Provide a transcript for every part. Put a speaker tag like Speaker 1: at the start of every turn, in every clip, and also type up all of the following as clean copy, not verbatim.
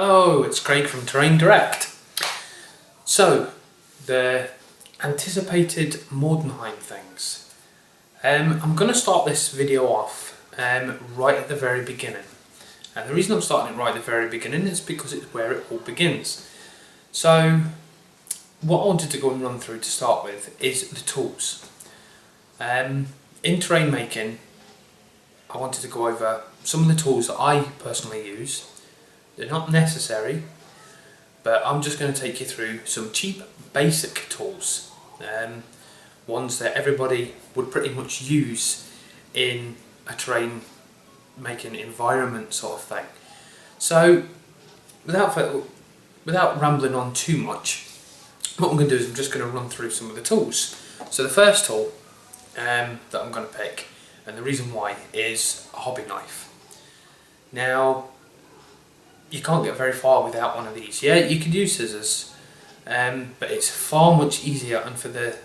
Speaker 1: Hello, it's Craig from Terrain Direct. So, the anticipated Mordheim things. I'm going to start this video off right at the very beginning. And the reason I'm starting it right at the very beginning is because it's where it all begins. So, what I wanted to go and run through to start with is the tools. In terrain making, I wanted to go over some of the tools that I personally use. They're not necessary, but I'm just going to take you through some cheap basic tools, ones that everybody would pretty much use in a terrain making environment sort of thing. So without rambling on too much, what I'm going to do is I'm just going to run through some of the tools. So the first tool that I'm going to pick, and the reason why, is a hobby knife. Now, you can't get very far without one of these. Yeah, you could use scissors, but it's far much easier, and for the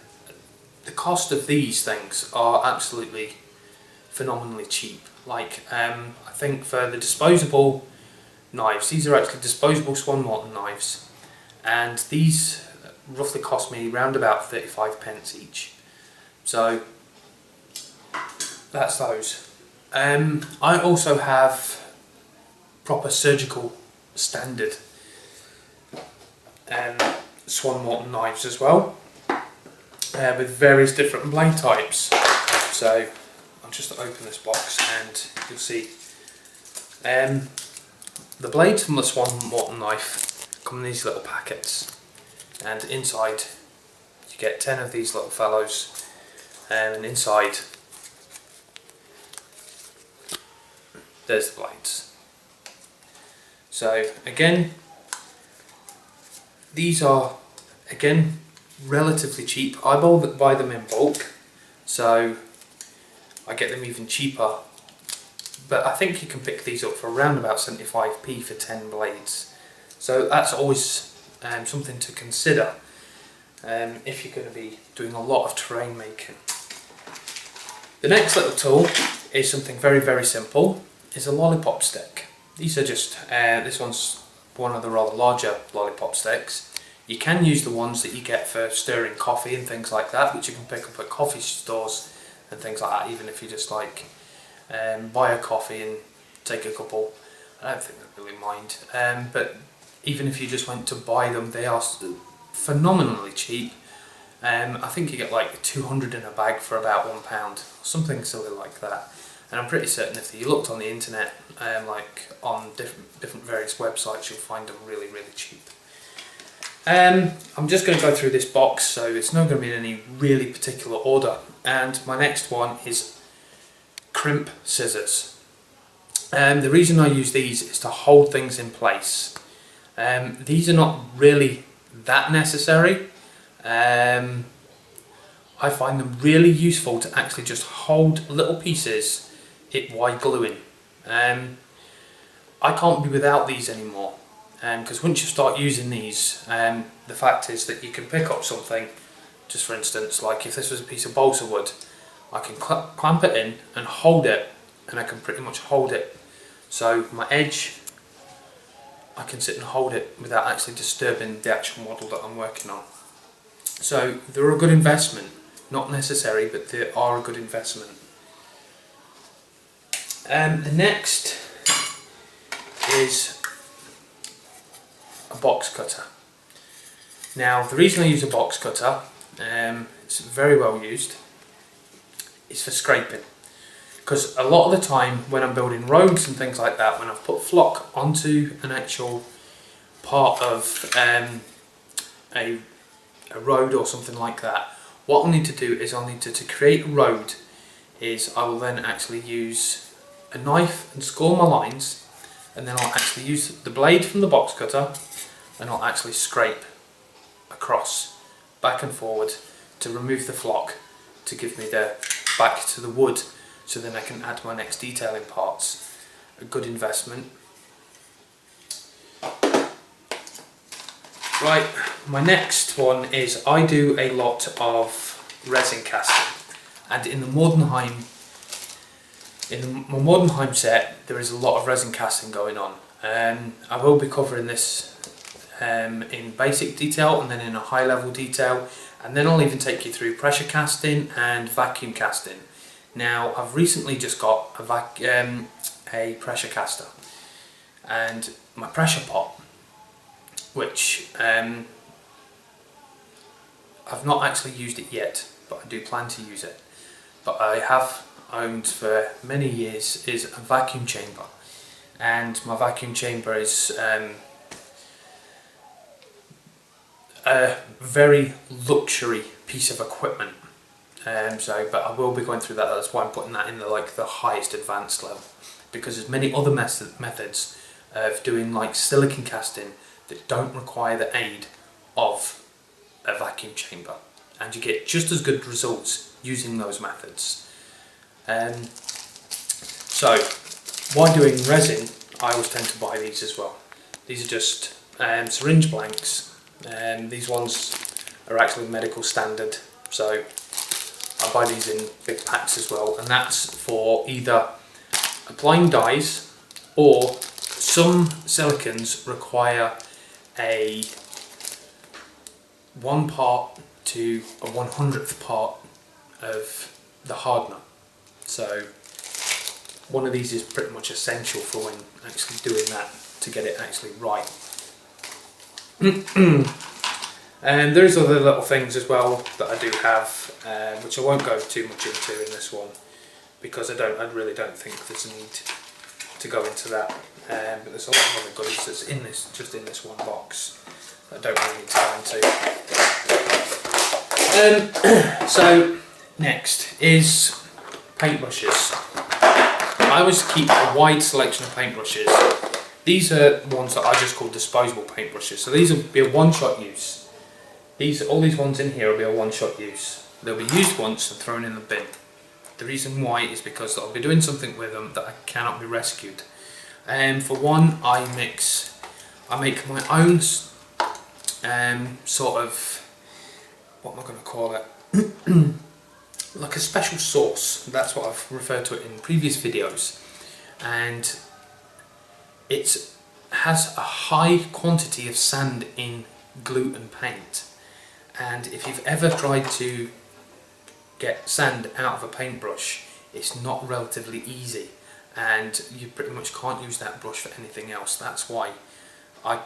Speaker 1: cost of these things are absolutely phenomenally cheap. Like, I think for the disposable knives, these are actually disposable Swan Morton knives, and these roughly cost me around about 35p each. So that's those. I also have proper surgical standard Swan Morton knives as well, with various different blade types. So I'll just open this box and you'll see the blades from the Swan Morton knife come in these little packets, and inside you get 10 of these little fellows, and inside there's the blades. So again, these are relatively cheap. I buy them in bulk, so I get them even cheaper. But I think you can pick these up for around about 75p for 10 blades. So that's always something to consider if you're going to be doing a lot of terrain making. The next little tool is something very, very simple. It's a lollipop stick. These are just, this one's one of the rather larger lollipop sticks. You can use the ones that you get for stirring coffee and things like that, which you can pick up at coffee stores and things like that, even if you just like buy a coffee and take a couple. I don't think they really mind. But even if you just went to buy them, they are phenomenally cheap. I think you get like 200 in a bag for about £1, something silly like that. And I'm pretty certain if you looked on the internet, like on different various websites, you'll find them really, really cheap. I'm just going to go through this box, so it's not going to be in any really particular order. And my next one is Crimp Scissors. The reason I use these is to hold things in place. These are not really that necessary. I find them really useful to actually just hold little pieces while gluing. I can't be without these anymore, because once you start using these, the fact is that you can pick up something, just for instance, like if this was a piece of balsa wood, I can clamp it in and hold it, and I can pretty much hold it. So my edge, I can sit and hold it without actually disturbing the actual model that I'm working on. So they're a good investment, not necessary, but they are a good investment. The next is a box cutter. Now, the reason I use a box cutter, it's very well used, is for scraping. Because a lot of the time when I'm building roads and things like that, when I've put flock onto an actual part of a road or something like that, what I need to do is to create a road is I will then actually use a knife and score my lines, and then I'll actually use the blade from the box cutter and I'll actually scrape across, back and forward, to remove the flock, to give me the back to the wood, so then I can add my next detailing parts. A good investment. Right, my next one is I do a lot of resin casting, and in the Mordheim set there is a lot of resin casting going on, I will be covering this in basic detail and then in a high level detail, and then I'll even take you through pressure casting and vacuum casting. Now I've recently just got a pressure caster and my pressure pot, which I've not actually used it yet, but I do plan to use it. But I have owned for many years is a vacuum chamber, and my vacuum chamber is a very luxury piece of equipment. But I will be going through that. That's why I'm putting that in the highest advanced level, because there's many other methods of doing like silicon casting that don't require the aid of a vacuum chamber, and you get just as good results using those methods. So while doing resin, I always tend to buy these as well. These are just syringe blanks, and these ones are actually medical standard, so I buy these in big packs as well, and that's for either applying dyes, or some silicons require a 1 part to a 100th part of the hardener. So one of these is pretty much essential for when actually doing that to get it actually right. And there's other little things as well that I do have, which I won't go too much into in this one, because I really don't think there's a need to go into that. But there's a lot of other goodies that's in this, just in this one box, that I don't really need to go into. So next is paintbrushes. I always keep a wide selection of paintbrushes. These are ones that I just call disposable paintbrushes. So these will be a one-shot use. All these ones in here will be a one-shot use. They'll be used once and thrown in the bin. The reason why is because I'll be doing something with them that cannot be rescued. For one, I make my own sort of, what am I going to call it? Like a special sauce. That's what I've referred to it in previous videos, and it has a high quantity of sand in glue and paint. And if you've ever tried to get sand out of a paintbrush, it's not relatively easy, and you pretty much can't use that brush for anything else. That's why I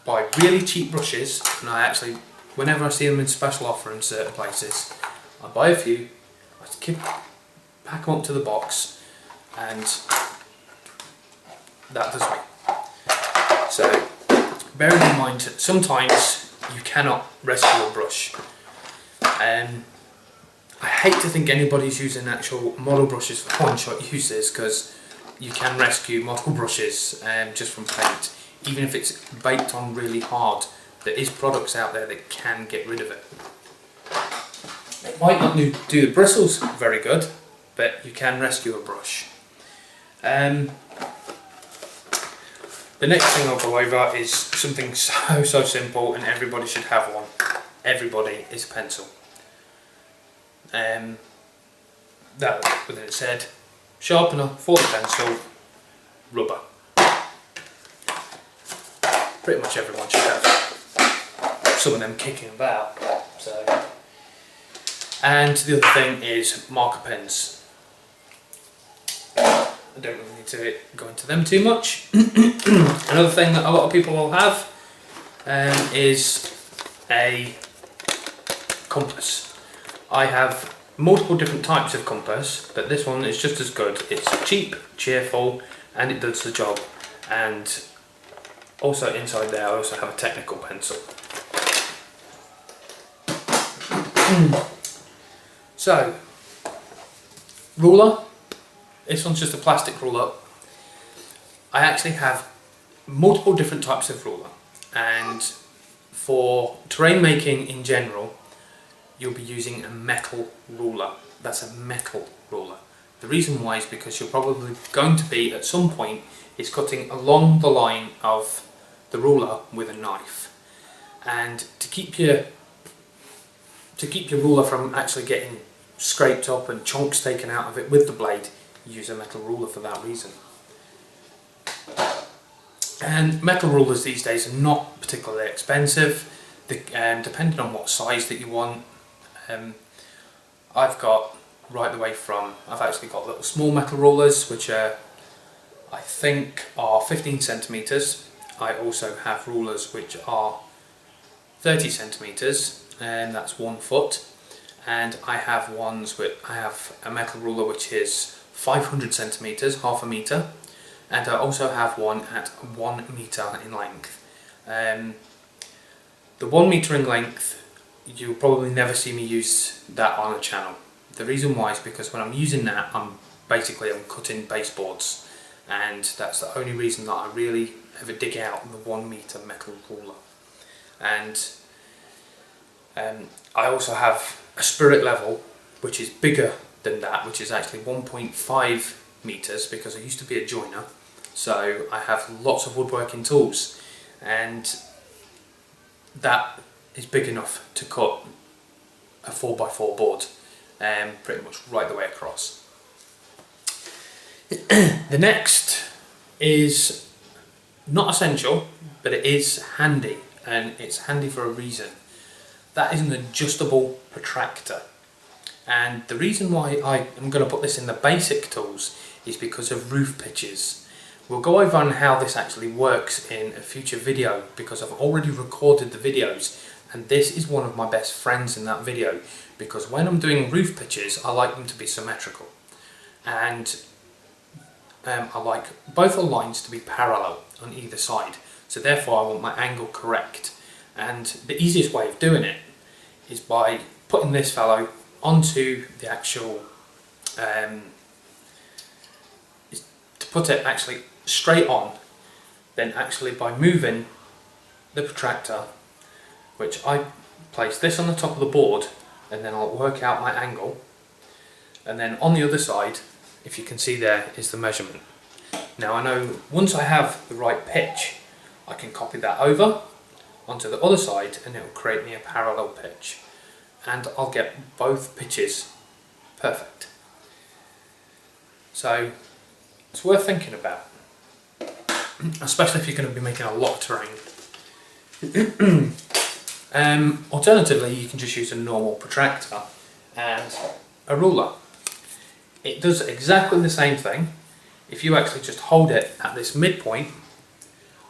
Speaker 1: buy really cheap brushes, and I actually, whenever I see them in special offer in certain places, I buy a few, pack them up to the box, and that does me. So bearing in mind that sometimes you cannot rescue a brush. I hate to think anybody's using actual model brushes for one-shot uses, because you can rescue model brushes just from paint, even if it's baked on really hard. There is products out there that can get rid of it. It might not do the bristles very good, but you can rescue a brush. The next thing I'll go over is something so simple, and everybody should have one. Everybody is a pencil. That, with it said, sharpener for the pencil, rubber. Pretty much everyone should have some of them kicking about. So, and the other thing is marker pens. I don't really need to go into them too much. Another thing that a lot of people will have is a compass. I have multiple different types of compass, but this one is just as good. It's cheap, cheerful, and it does the job. And also inside there I also have a technical pencil. So, ruler. This one's just a plastic ruler. I actually have multiple different types of ruler, and for terrain making in general, you'll be using a metal ruler. That's a metal ruler. The reason why is because you're probably going to be, at some point, is cutting along the line of the ruler with a knife. And to keep your ruler from actually getting scraped up and chunks taken out of it with the blade, use a metal ruler for that reason. And metal rulers these days are not particularly expensive, depending on what size that you want. I've got right the way from, I've actually got little small metal rulers which are, I think, are 15 centimeters. I also have rulers which are 30 centimeters, and that's 1 foot. And I have I have a metal ruler which is 500 centimeters, half a meter, and I also have one at 1 meter in length. The 1 meter in length, you'll probably never see me use that on a channel. The reason why is because when I'm using that, I'm cutting baseboards, and that's the only reason that I really ever dig out the 1 meter metal ruler. And I also have a spirit level which is bigger than that, which is actually 1.5 meters, because I used to be a joiner, so I have lots of woodworking tools, and that is big enough to cut a 4x4 board, pretty much right the way across. The next is not essential, but it is handy, and it's handy for a reason. That is an adjustable protractor, and the reason why I am going to put this in the basic tools is because of roof pitches. We'll go over on how this actually works in a future video, because I've already recorded the videos, and this is one of my best friends in that video, because when I'm doing roof pitches I like them to be symmetrical, and I like both the lines to be parallel on either side, so therefore I want my angle correct. And the easiest way of doing it is by putting this fellow onto the actual, is to put it actually straight on, then actually by moving the protractor, which I place this on the top of the board, and then I'll work out my angle, and then on the other side, if you can see there, is the measurement. Now I know once I have the right pitch, I can copy that over onto the other side, and it will create me a parallel pitch, and I'll get both pitches perfect. So it's worth thinking about, especially if you're going to be making a lot of terrain. Alternatively, you can just use a normal protractor and a ruler. It does exactly the same thing. If you actually just hold it at this midpoint,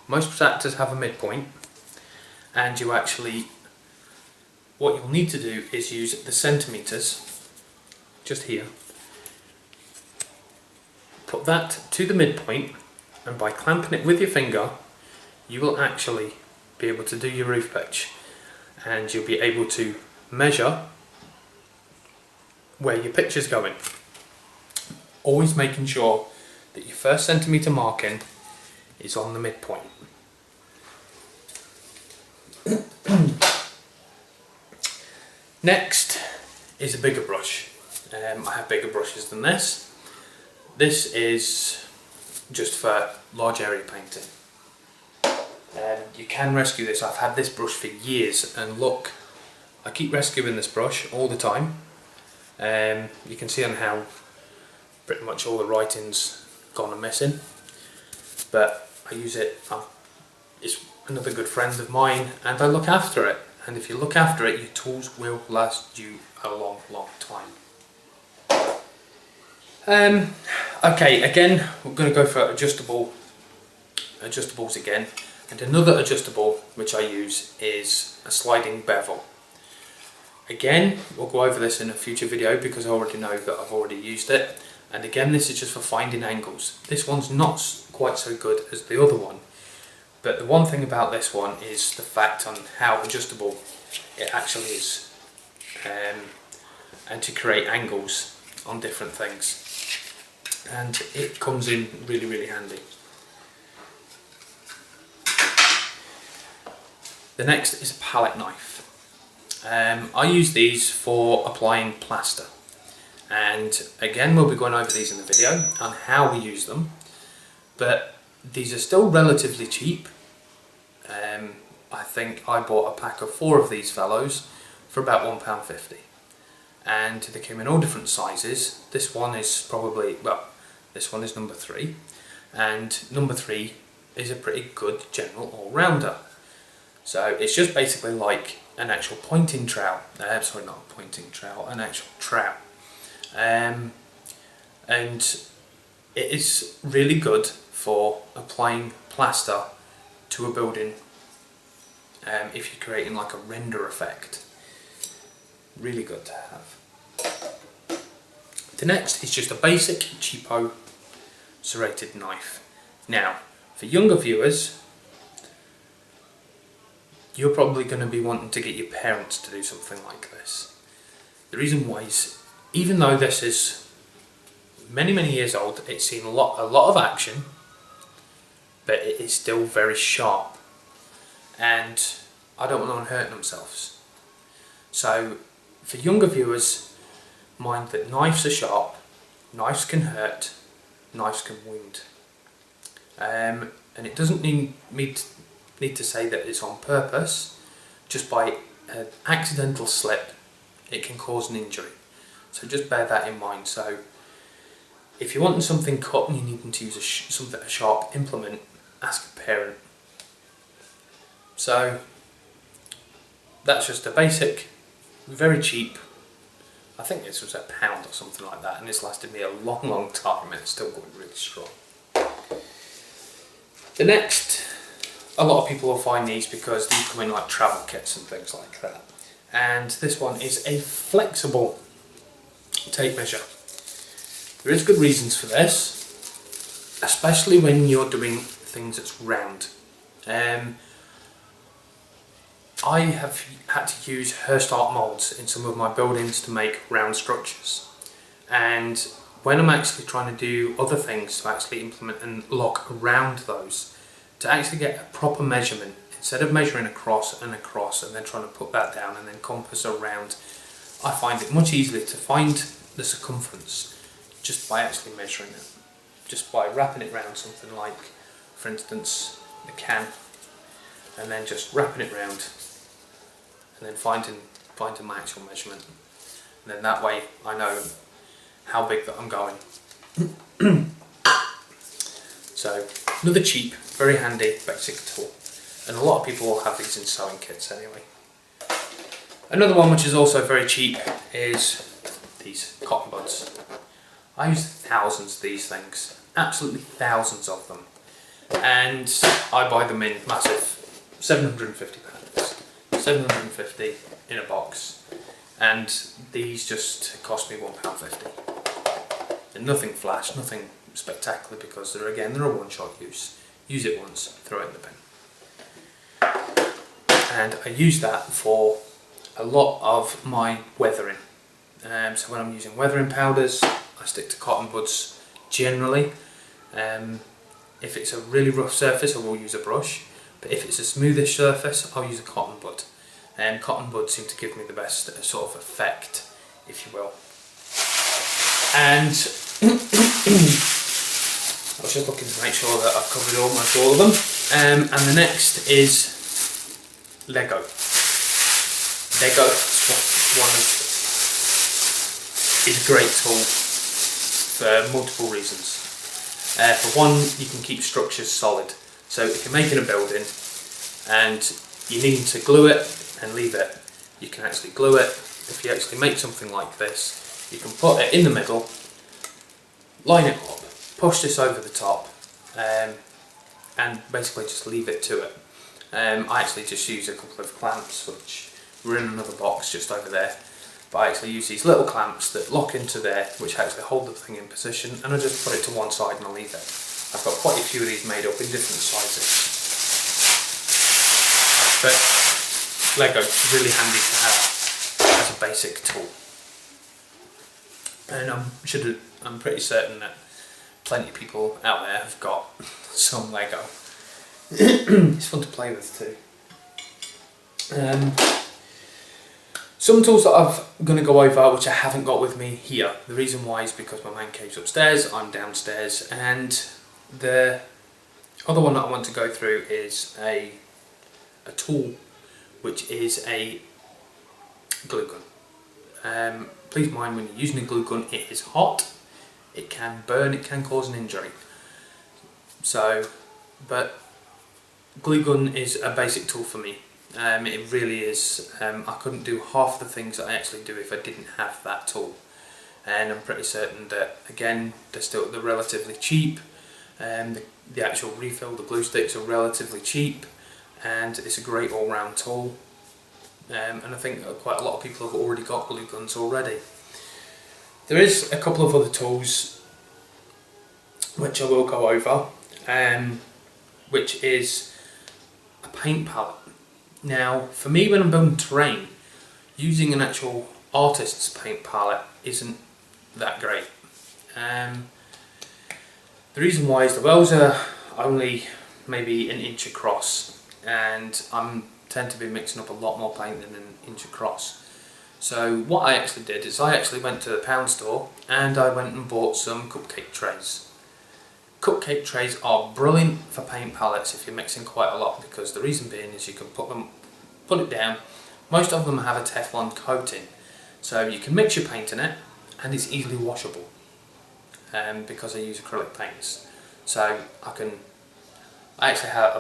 Speaker 1: most protractors have a midpoint, and you actually, what you'll need to do is use the centimeters just here, put that to the midpoint, and by clamping it with your finger you will actually be able to do your roof pitch, and you'll be able to measure where your pitch is going, always making sure that your first centimetre marking is on the midpoint. Next is a bigger brush. I have bigger brushes than this. This is just for large area painting. You can rescue this. I've had this brush for years, and look, I keep rescuing this brush all the time. You can see on how pretty much all the writing's gone and missing, but I use it. It's another good friend of mine, and I look after it. And if you look after it, your tools will last you a long, long time. Okay, again, we're going to go for adjustables again. And another adjustable which I use is a sliding bevel. Again, we'll go over this in a future video because I already know that I've already used it. And again, this is just for finding angles. This one's not quite so good as the other one. But the one thing about this one is the fact on how adjustable it actually is, and to create angles on different things. And it comes in really, really handy. The next is a palette knife. I use these for applying plaster, and again we'll be going over these in the video on how we use them, but these are still relatively cheap. I think I bought a pack of 4 of these fellows for about £1.50, and they came in all different sizes. This one is probably, well, this one is number 3, and number 3 is a pretty good general all-rounder. So it's just basically like an actual pointing trowel. Sorry, not a pointing trowel, an actual trowel. And it is really good for applying plaster to a building if you're creating like a render effect. Really good to have. The next is just a basic cheapo serrated knife. Now, for younger viewers, you're probably going to be wanting to get your parents to do something like this. The reason why is, even though this is many years old, it's seen a lot of action, but it is still very sharp, and I don't want anyone hurting themselves. So for younger viewers, mind that knives are sharp, knives can hurt, knives can wound, and it doesn't need to say that it's on purpose. Just by an accidental slip, it can cause an injury. So just bear that in mind. So if you're wanting something cut and you need to use a sharp implement, ask a parent. So that's just a basic, very cheap. I think this was £1 or something like that, and it's lasted me a long time, and it's still going really strong. The next, a lot of people will find these because these come in like travel kits and things like that. And this one is a flexible tape measure. There is good reasons for this, especially when you're doing things that's round. I have had to use Hurst art moulds in some of my buildings to make round structures, and when I'm actually trying to do other things to actually implement and lock around those, to actually get a proper measurement, instead of measuring across and then trying to put that down and then compass around, I find it much easier to find the circumference just by actually measuring it, just by wrapping it around something like, for instance, the can, and then just wrapping it round and then finding my actual measurement, and then that way I know how big that I'm going. So another cheap, very handy basic tool, and a lot of people will have these in sewing kits anyway. Another one which is also very cheap is these cotton buds. I use thousands of these things, absolutely thousands of them, and I buy them in massive 750 pounds, 750 in a box, and these just cost me £1.50. And nothing flash, nothing spectacular, because they're a one-shot use. Use it once, throw it in the bin. And I use that for a lot of my weathering. So when I'm using weathering powders, I stick to cotton buds generally. If it's a really rough surface, I will use a brush, but if it's a smoothish surface, I'll use a cotton bud. And cotton buds seem to give me the best sort of effect, if you will. And I was just looking to make sure that I've covered almost all of them. And the next is Lego. Lego is a great tool for multiple reasons. For one, you can keep structures solid. So if you're making a building and you need to glue it and leave it, you can actually glue it. If you actually make something like this, you can put it in the middle, line it up, push this over the top, and basically just leave it to it. I actually just use a couple of clamps which were in another box just over there, but I actually use these little clamps that lock into there, which actually hold the thing in position, and I just put it to one side and I leave it. I've got quite a few of these made up in different sizes. But Lego is really handy to have as a basic tool. And I'm pretty certain that plenty of people out there have got some Lego. It's fun to play with too. Some tools that I'm going to go over which I haven't got with me here. The reason why is because my man cave's upstairs, I'm downstairs, and the other one that I want to go through is a tool which is a glue gun. Please mind, when you're using a glue gun, it is hot, it can burn, it can cause an injury. So, but glue gun is a basic tool for me. It really is. I couldn't do half the things that I actually do if I didn't have that tool. And I'm pretty certain that, again, they're relatively cheap. The actual refill, the glue sticks, are relatively cheap, and it's a great all-round tool. And I think quite a lot of people have already got glue guns already. There is a couple of other tools which I will go over, which is a paint palette. Now, for me, when I'm building terrain, using an actual artist's paint palette isn't that great. The reason why is the wells are only maybe an inch across, and I tend to be mixing up a lot more paint than an inch across. So what I actually did is I actually went to the pound store and I went and bought some cupcake trays. Cupcake trays are brilliant for paint palettes if you're mixing quite a lot, because the reason being is you can put it down. Most of them have a Teflon coating, so you can mix your paint in it and it's easily washable. Because I use acrylic paints, so I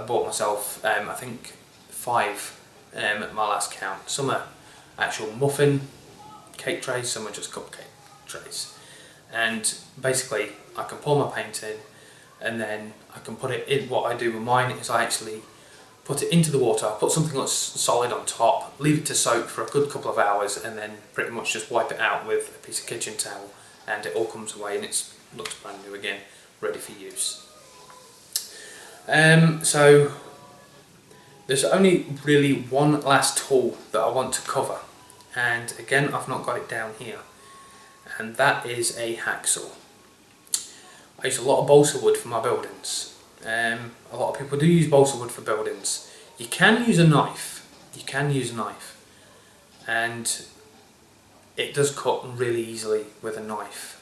Speaker 1: bought myself I think 5 at my last count. Some are actual muffin cake trays, some are just cupcake trays, and basically I can pour my paint in and then I can put it in. What I do with mine is I actually put it into the water, put something that's solid on top, leave it to soak for a good couple of hours, and then pretty much just wipe it out with a piece of kitchen towel, and it all comes away and it looks brand new again, ready for use. So there's only really one last tool that I want to cover, and again I've not got it down here, and that is a hacksaw. I use a lot of balsa wood for my buildings. A lot of people do use balsa wood for buildings. You can use a knife, and it does cut really easily with a knife.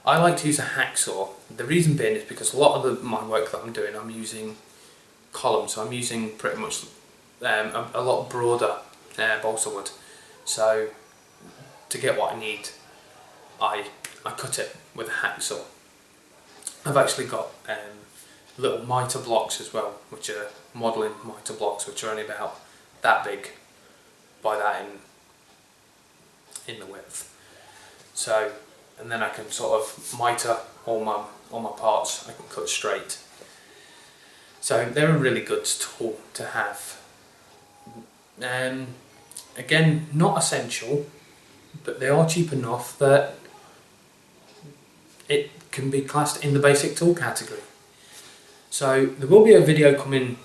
Speaker 1: I like to use a hacksaw. The reason being is because a lot of my work that I'm doing, I'm using columns, so I'm using pretty much a lot broader balsa wood. So to get what I need, I cut it with a hacksaw. I've actually got little mitre blocks as well, which are modelling mitre blocks, which are only about that big by that in the width. So, and then I can sort of mitre all my parts. I can cut straight. So they're a really good tool to have. Again, not essential, but they are cheap enough that it can be classed in the basic tool category. So there will be a video coming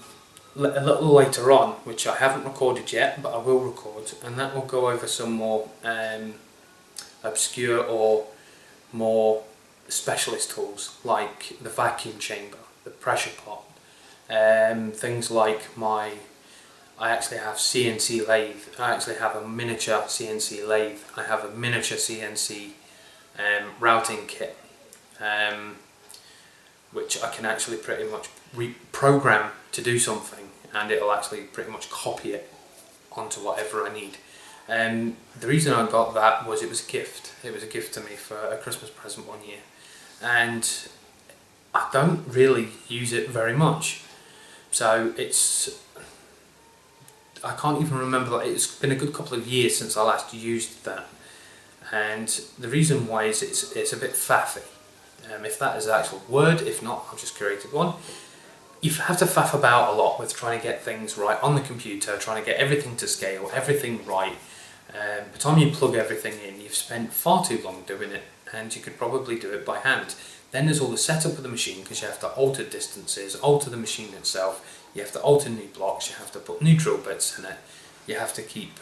Speaker 1: a little later on, which I haven't recorded yet, but I will record, and that will go over some more obscure or more specialist tools like the vacuum chamber, the pressure pot, things like I actually have CNC lathe. I actually have a miniature CNC lathe. I have a miniature CNC routing kit, which I can actually pretty much reprogram to do something, and it'll actually pretty much copy it onto whatever I need. The reason I got that was it was a gift. It was a gift to me for a Christmas present one year, and I don't really use it very much. So I can't even remember, like, it's been a good couple of years since I last used that, and the reason why is it's a bit faffy. If that is the actual word, if not, I've just created one. You have to faff about a lot with trying to get things right on the computer, trying to get everything to scale, everything right. By the time you plug everything in, you've spent far too long doing it, and you could probably do it by hand. Then there's all the setup of the machine, because you have to alter distances, alter the machine itself, you have to alter new blocks, you have to put new drill bits in it, you have to keep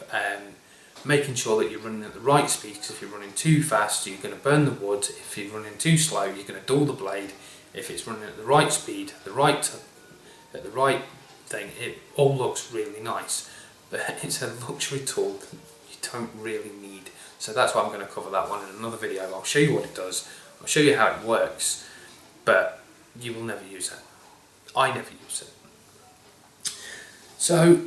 Speaker 1: making sure that you're running at the right speed, because if you're running too fast you're going to burn the wood, if you're running too slow you're going to dull the blade, if it's running at the right speed, at the right thing, it all looks really nice, but it's a luxury tool that you don't really need. So that's why I'm going to cover that one in another video. I'll show you what it does, I'll show you how it works, but you will never use it. I never use it. So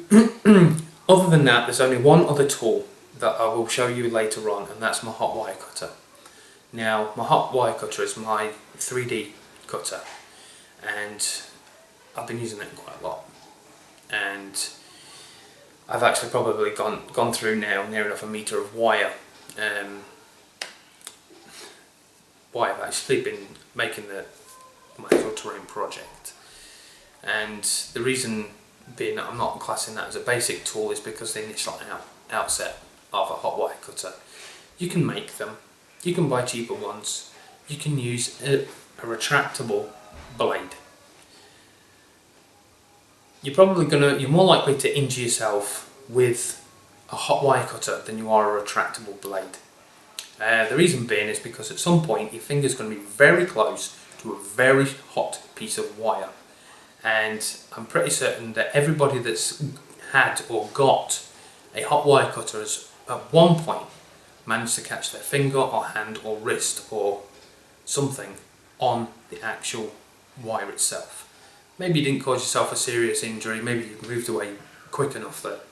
Speaker 1: other than that, there's only one other tool that I will show you later on, and that's my hot wire cutter. Now, my hot wire cutter is my 3D cutter, and I've been using it quite a lot, and I've actually probably gone through now near enough a metre of wire. Why I've actually been making my actual terrain project, and the reason being that I'm not classing that as a basic tool is because the initial outset of a hot wire cutter, you can make them, you can buy cheaper ones, you can use a retractable blade. You're more likely to injure yourself with a hot wire cutter than you are a retractable blade. The reason being is because at some point your finger's going to be very close to a very hot piece of wire, and I'm pretty certain that everybody that's had or got a hot wire cutter has at one point managed to catch their finger or hand or wrist or something on the actual wire itself. Maybe you didn't cause yourself a serious injury, maybe you moved away quick enough that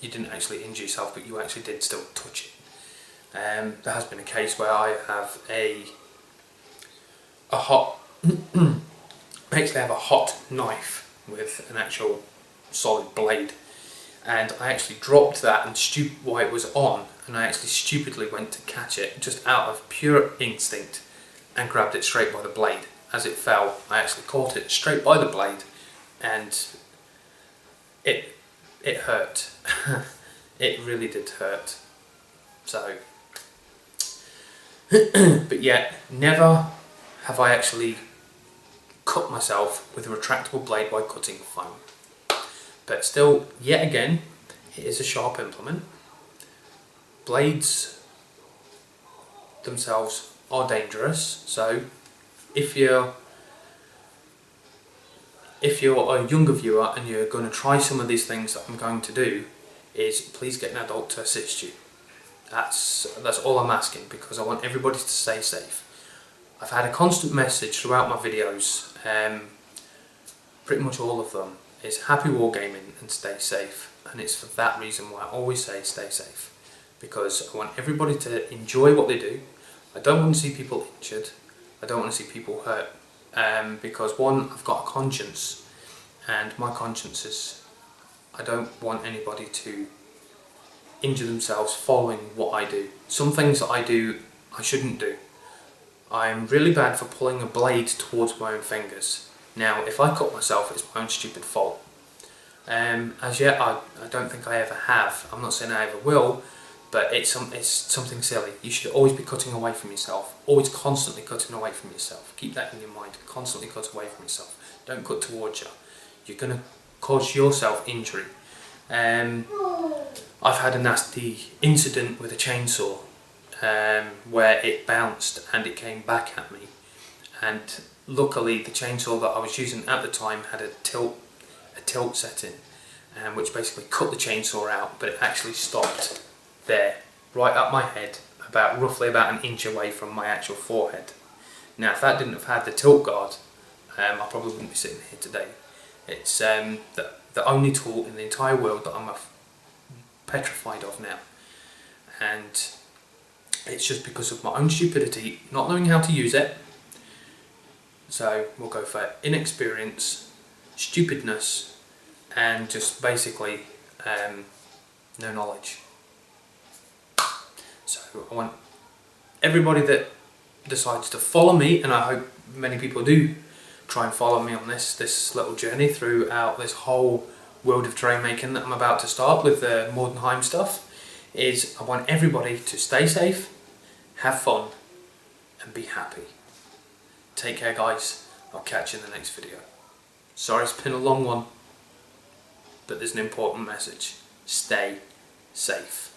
Speaker 1: you didn't actually injure yourself, but you actually did still touch it. There has been a case where I have a hot knife with an actual solid blade, and I actually dropped that and while it was on, and I actually stupidly went to catch it just out of pure instinct and grabbed it straight by the blade. As it fell, I actually caught it straight by the blade, and it hurt. It really did hurt. So, but yet, never have I actually cut myself with a retractable blade by cutting foam. But still, yet again, it is a sharp implement. Blades themselves are dangerous, so if you're a younger viewer and you're going to try some of these things that I'm going to do, is please get an adult to assist you. That's all I'm asking, because I want everybody to stay safe. I've had a constant message throughout my videos, pretty much all of them, is happy wargaming and stay safe, and it's for that reason why I always say stay safe, because I want everybody to enjoy what they do. I don't want to see people injured, I don't want to see people hurt, because one, I've got a conscience, and my conscience is I don't want anybody to injure themselves following what I do. Some things that I do I shouldn't do. I'm really bad for pulling a blade towards my own fingers. Now, if I cut myself, it's my own stupid fault. As yet, I don't think I ever have. I'm not saying I ever will, but it's something silly. You should always be cutting away from yourself. Always constantly cutting away from yourself. Keep that in your mind. Constantly cut away from yourself. Don't cut towards you. You're going to cause yourself injury. I've had a nasty incident with a chainsaw where it bounced and it came back at me, and luckily the chainsaw that I was using at the time had a tilt setting, which basically cut the chainsaw out, but it actually stopped there, right up my head, roughly about an inch away from my actual forehead. Now, if that didn't have had the tilt guard, I probably wouldn't be sitting here today. It's the only tool in the entire world that I'm petrified of now, and it's just because of my own stupidity, not knowing how to use it. So we'll go for inexperience, stupidness, and just basically no knowledge. So I want everybody that decides to follow me, and I hope many people do try and follow me on this little journey throughout this whole world of terrain making that I'm about to start with the Mordheim stuff, is I want everybody to stay safe, have fun, and be happy. Take care, guys. I'll catch you in the next video. Sorry it's been a long one, but there's an important message. Stay safe.